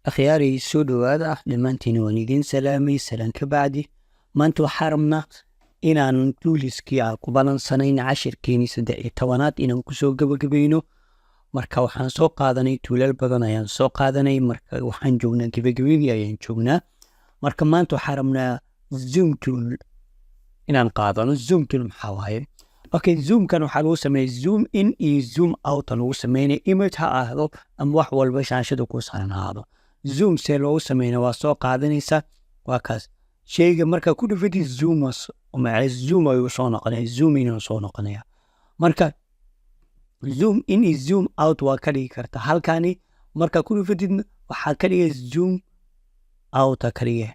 أخياري سودو هذا دمانتين ونيدين سلامي سلام كبعدي ما انتو حرمنا إنا نتوليس كيا قبالان سنين 10 كيني سدعي توانات إنا نكسو قبقبينو marka waxaan soo qaadanay tuulal badan ayaan soo qaadanay marka waxaan joognaa gabagabadii ayaan joognaa marka maanta waxaan rabnaa zoom tool inaan qaadano zoom tool maxaa waaye okay zoom kan waxaa lagu sameeyaa zoom in iyo zoom out lagu sameeyaa image ha ahdo ama wax walba shaashada ku saaran ahaado zoom see loogu sameeyaa waa soo qaadanaysa waa kaas shayga marka ku dhufati zoom zoom ayuu soo noqonaya zoom in soo noqonaya marka zoom in is zoom out waa ka dhigi karta halkani marka ku dhufatidna waxaa ka dhigay zoom out ka dhigay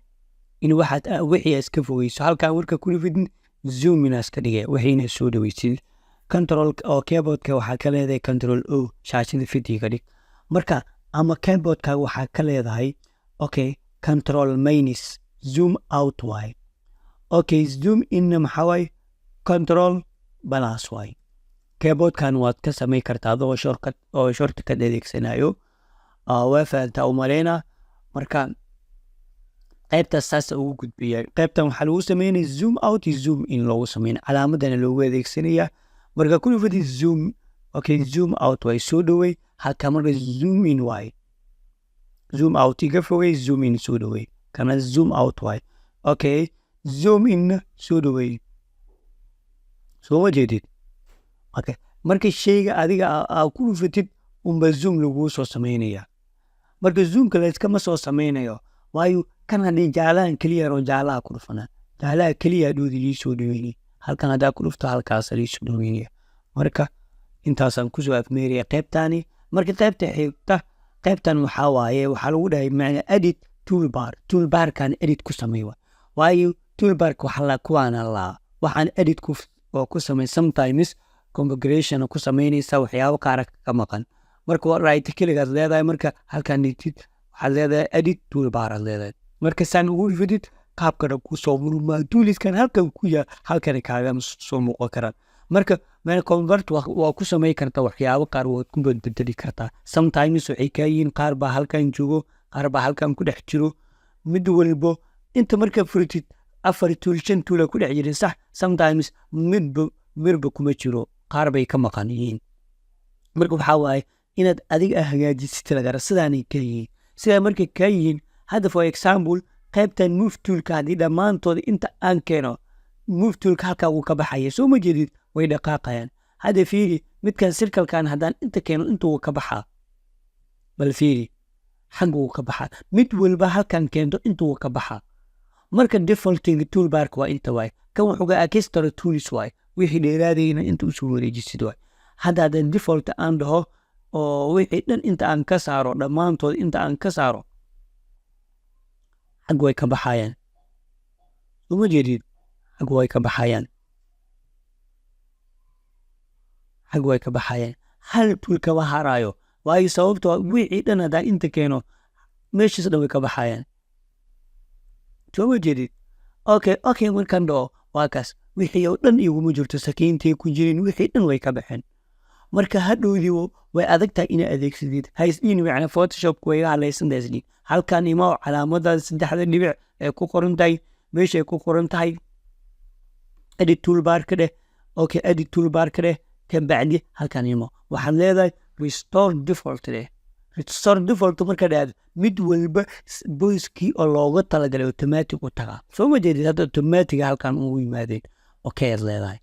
in waxaad wixii iska fogeyso halkan marka ku dhufatid zoom in iska dhigay wixiina soo dhaweysid control oo keyboardka waxaa ka leedahay control o shaashada fidii ka dhig marka ama keyboardka waxaa ka leedahay okay control minus zoom out way okay zoom in maxaa way control plus way keyboardkan waad ka sameyn kartaa adoo shortcut adeegsanayo waa fahantaa u maleyna marka qaybta saas ugu gudbiya qaybtan waxaa lagu sameynaya zoom out iyo zoom in loogu sameynaya calaamadana loogu adeegsanaya marka ku dhufati zoom okay zoom out way soo dhawey halka marka zoom in way zoom out iga fogey zoom in soo dhawey kana zoom out way okay zoom in soo dhawey soo wajeedid okay marka shayga adiga ku dhufatid unba zoom lagu soo sameynaya marka zoomka la iskama soo sameynayo waayo kan hadii jaalahan kaliya oo jaalaha ku dhufana jaalaha kaliya doodii soo dhaweeyay halkan hadaa ku dhufto halkaas ay soo dhaweeyay marka intaasan ku soo afmeeriya qaybtani marka qaybta xigta qaybtan waxaa waaye waxaa lagu dhahay macna edit toolbar kan edit ku sameeyo waayo toolbar waxa la kuwana la waxaan edit ku sameey sometimes configuration ku sameynaysa waxyaabo qaar ka maqan marka waa right kaligaad leedahay marka halkan nitid waxaad leedahay edit toolbar leedahay marka san ugu fidid qaabkana ku soo murma tooliskan halkan ku yaa halkan kaaga soo muuqan karaan marka meel convert waa ku sameey kartaa waxyaabo qaar waa ku bedeli kartaa sometimes waxay ka yihiin qaar ba halkan joogo qaar ba halkan ku dhex jiro mid walbo inta marka furitid afar tool shan tool ku dhex jirin sax sometimes midba kuma jiro qaar bay ka maqan yihiin marka waxa waaye inaad adiga hagaajisid laga sidaanay ka yihiin sida markay ka yihiin hadda for example qaybtan move toolka hadii dhamaantood inta aan keeno move toolka halka uu ka baxaya soo ma jeedid way dhaqaaqayaan hadda fiiri midkan circle-kan haddaan inta keeno intuu ka baxaa bal fiiri xagga uu ka baxaa mid walba halkan keento intuu ka baxaa marka defaulting toolbar waa inta waay kan wuxuu ga extra tools waay wixii dheeraadayna inta u soo wareejisid waay haddaadan default aan dhaho oo wixii dhan inta aan ka saaro dhammaantood inta aan ka saaro xag way ka baxayaan uma jeedid xag way ka baxayaan hal tool kama harayo waayo sababtoo wixii dhan haddaan inta keeno meeshiis dhan way ka baxayaan uma jeedid okay markaan dhaho waa kaas wixii oo dhan iguma jirto sakiintay ku jirin wixii dhan way ka baxeen marka hadhowdii way adagtahay inaad adeegsadid haysdiin macna photoshop way halaysan daasdi halkan ima calaamada saddexda dhibic ee ku qoran tahay meesha ku qoran tahay edit toolbar ka dheh okay edit toolbar ka dheh kan bacdi halkan ima waxaad leedahay restore default marka dhaad mid walba boiskii oo looga talagalay automatic u taga soo ma jeedid hadda automatic halkan uu yimaadeen okay aad leedahay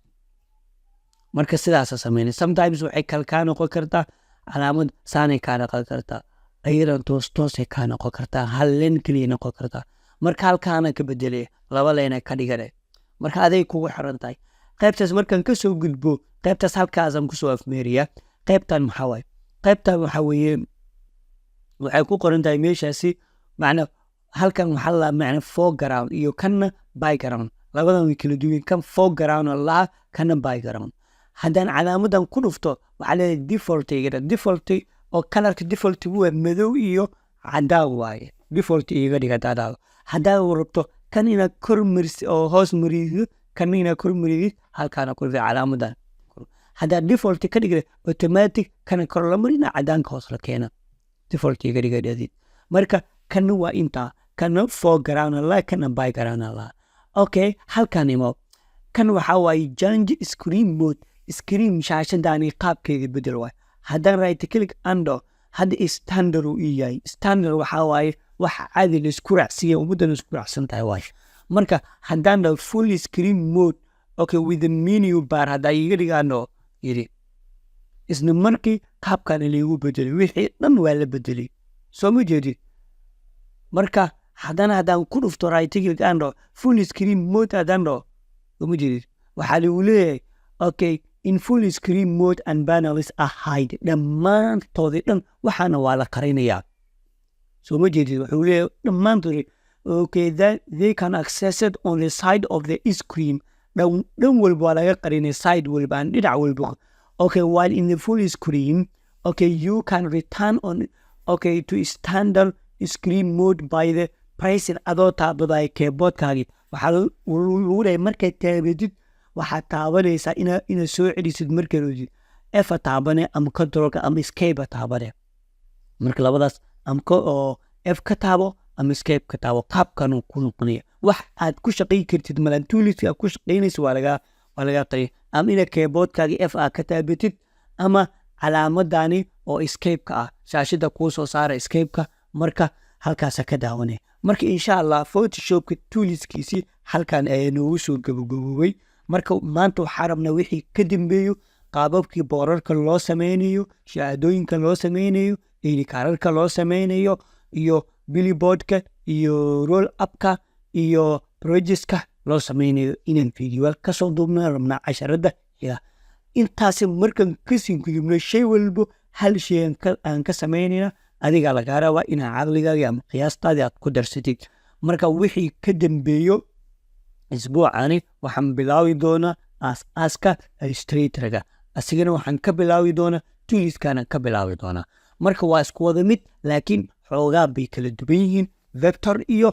marka sidaas sameeyay sometimes waxay kalkaan noqon kartaa calaamad saanay ka noqon kartaa ayran toos ka noqon kartaa hal leen kaliya noqon kartaa marka halkaana ka bedelay laba leen ka dhigay marka aday kugu xiran tahay qaybtaas markan ka soo gudbo qaybtaas halkaasaan ku soo afmeeriya qaybtan maxaa waay qaybtan waxa weeye waxay ku qoran tahay meeshaasi macna halkan waxa la macna foreground iyo kana background labadan way kala duwan kan foreground la kana background haddaan calaamadan ku dhufto waxaa leedahay default oo colorka default waa madow iyo cadaan waaye default iga dhiga daadaado haddaan rabto kan inaad kor marisid oo hoos marisid kan inaad kor marisid halkaana ku dhufto calaamadan haddaan default ka dhigay automatic kana kor la marina cadaanka hoos la keena default iga dhiga daadid marka kana waa intaa, kana foreground la kana background la. Okay, halkan imo kan waxa waaye change screen mode, screen shaashadani qaabkeeda bedel waay. haddaan right click ando hadda standard uu yahay. standard waxa waaye waxa caadi la isku raacsiyo ummadan isku raacsan tahay waay. marka haddaan full screen mode, okay, with the menu bar hadda iga dhigano yiri isna markii qaabkan lagu bedelay wixii dhan waa la bedelay, soo ma jeedid. marka haddaan ku dhufto right click ando full screen mode haddaan soo ma jeedid waxaa lagu leeyahay okay, in full screen mode and panels are hide, dhammaantoodii dhan waxaana waa la qarinayaa, soo ma jeedid. wuxuu leeyahay dhammaantoodii okay, that they can access it on the side of the screen, dhan walba waa laga qarinay, side walba aan dhinac walba. okay, while in the full screen, okay, you can return on okay to standard screen mode by the pressing adoo taabaday keyboardkaagi. waxaa lagu leeyahay markaad taabatid waxaad taabanaysaa inaad soo celisid markaad F taabane ama controlka ama escape taabane. marka labadaas ama F ka taabo ama escape ka taabo, qaabkan ku noqonaya. wax aad ku shaqeyn kartid malan toolska ku shaqeynayso waa laga tagi, ama ina keyboardkaagi F ka taabatid ama calaamadani oo escape ka ah shaashada ku soo saara escape ka. marka halkaas ka daawanay. marka insha Allah Photoshop toolskiisi halkan ay noogu soo gabagaboway. marka maanta waxaan rabnaa wixii ka dambeeyo qaababkii boorarka loo sameynayo, shahaadooyinka loo sameynayo, kaararka loo sameynayo, iyo billboardka iyo roll upka iyo projectska loo sameynayo inaan video ka soo duubnaa rabnaa casharada ila intaas. markan kasii gudubno shay walbo hal shay aan ka sameynayna adiga laga rabaa inaa caqligaaga ama qiyaastaada aad ku darsatid. marka wixii ka dambeeyo isbuucani waxaan bilaawi doonaa aas-aaska illustrator-ga, asigana waxaan ka bilaawi doonaa toolskana ka bilaawi doonaa. marka waa isku wada mid laakiin xoogaa bay kala duwan yihiin, vector iyo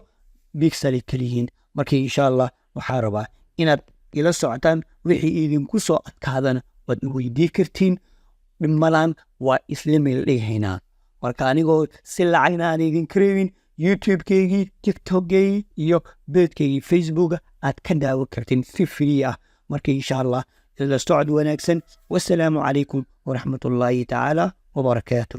pixel kala yihiin. marka insha Allah waxaa rabaa inaad ila socotaan wixii idinku soo adkaadana waad weydii kartiin, dhimalaan waa isla meel dhigaynaa. marka anigoo si lacagna aan idin kareebin YouTube-keygii, TikTok-keygii iyo page-keygii Facebook aad ka daawo kartiin si free ah. marka insha Allah ila socod wanaagsan. wassalaamu calaykum waraxmatullaahi tacaala wabarakaatu.